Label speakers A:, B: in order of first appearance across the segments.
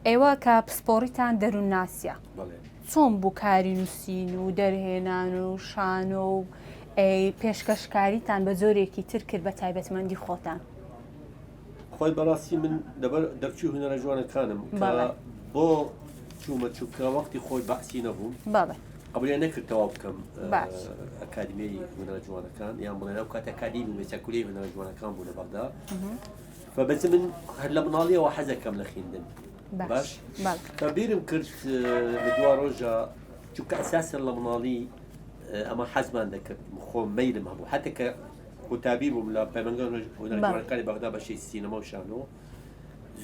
A: ئێوە کە پسپۆڕیتان دەروون ناسیە
B: بەڵێ
A: چۆن بوو کاری نووسین و دەرهێنان و شانۆ و پێشکەشکاریتان بە جۆرێکی تر کرد بە تایبەتمەندی خۆتان؟
B: خۆی بەڕاستی من دەبەر دەرچوو هونەرە جوانەکانم بۆ چوومە چووکە وەختی خۆی بەعسی نەبووم
A: بەڵێ
B: قبلیان نەکردەوە بکەم ئەکادمیای هونەرە جوانەکان یان بڵێن ئەو کات ئەکادیمی مێچەکولی هونەرە جوانەکان بوو لە بەغدا فبەز من هەر لە مناڵیەوە حەزەکەم لە خوێندن باش فبیرم کرد لە دوا ڕۆژە چونکە ئەساسن لە مناڵی ئەمە حەزمان دەکرد خۆم مەیلم هەبوو حتى کە قوتابی بووم لە پەیمانگە هونەرە جوانەکانی بەغدا بەشەی سینەما و شانۆ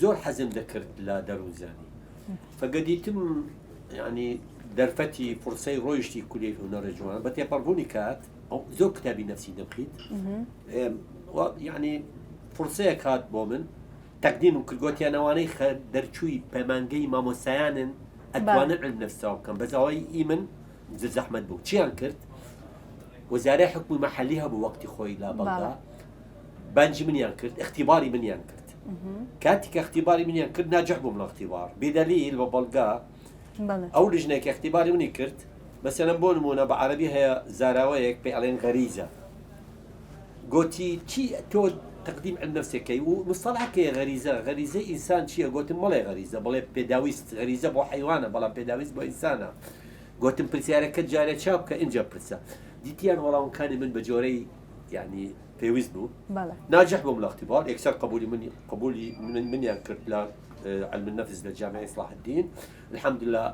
B: زۆر حەزم دەکرد لە دەروونزانی فگەدیتم ینی دەرفەتی فرسەی ڕۆیشتی کولیەی هونەرە جوان بە تێپەڕبوونی کات زۆر کتابی نەفسی دەبخیت ینی فرسەیە کات بۆ من تەقدیم و کردگوتیانەوانەی دەرچووی پەیمانگەی مامۆسایانن ئەتوانن علم نەفسەوە بکەم بەزاوای ئیمن زەحمەت بوو چیان کرد وەزارەی حکومی مەحەلی هەبوو وەختی خۆی لە بەغدا بانجی منیان کرد اختیباری منیان کرد کاتی کە اختیباری منیان کرد ناجح بووم لە اختیبار بێدەلیل بە بەڵگا ئەو لژنێک اختیباری منی کرد مەسەلەن بۆ نمونە بە عەرەبی هەیە زاراوەیەک پێی ئەڵێن غەریزە گوتی چی تۆ تقدیم علم نفسەکەی و مصطلحەکەی غەریزە ئینسان چییە گوتم مەڵێ غەریزە بڵێ پێداویست غەریزە بۆ حیوانە بەڵام پێداویست بۆ ئینسانە گوتم پرسیارەکە جارێ چاو بکە اینجا پرسە دیتیان وەڵامەکانی من بە جۆرەی یعنی پێویست بوو ناجح بووم لە اختیبار یەکسەر قبولی منیان کرد لە علم النفس لە جامعەی صلاح الدین الحەمدولله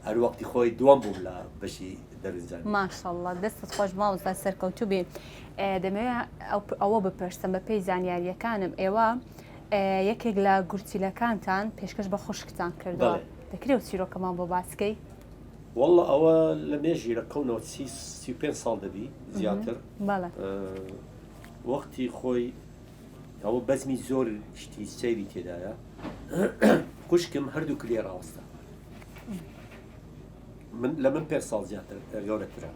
B: هەر وەختی خۆی دووەم بووم لە بەشی دەروونزانی
A: ماشەڵڵا دەستت خۆش ماوەستا سەرکەوتوو بێ دەمەوێت ئەوە بپرسم بە پێی زانیاریەکانم ئێوە یەکێک لە گورچیلەکانتان پێشکەش بە خوشکتان کردەوە دەکرێت چیرۆکەمان بۆ باسکەی
B: والله ئەوە لە مێژی رەکەونەوە 35 ساڵ دەبی زیاتر وەختی خۆی ئەوە بەزمی زۆر شتی سەیری تێدایە خوشکم هەردوو کلێ ڕاوەستە لە من 5 ساڵ زیاتر گەورەترە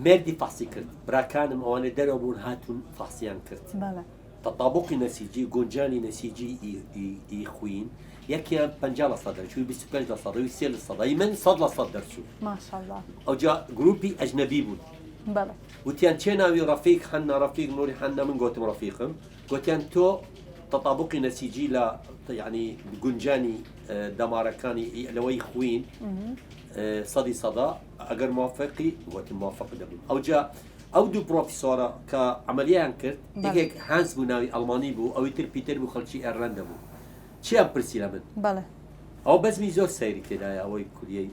B: مردی فەحسی کرد براکانم ئەوانەی دەرەوە بوون هاتوون فەحسیان کرد تەطابقی نەسیجی گۆنجانی نەسیجی ئی خوین یەکیان 50% دەرچووی 25% 3% من 100% دەرچوو
A: ماشەڵڵا
B: ئەوجا گروپی ئەجنەبی بوون وتیان چێ ناوی ڕەفیق حەنا ڕەفیق نوری حەنا من گوتم ڕەفیقم گوتیان تۆ تەطابقی نەسیجی لە ینی گونجانی دەمارەکانی لەوەی خوین 100% ئەگەر موافقی گوتم موافق دەبوون ئەوجا ئەو دوو پرۆفیسۆرە کە عملیان کرد یەکێک هانس بوو ناوی ئەڵمانی بوو ئەوەی تر پیتر بوو خەڵکی ئێرلەندە بوو چیان پرسی لە من ئەو بەزمی زۆر سەیری تێدایە ئەوەی کوریەی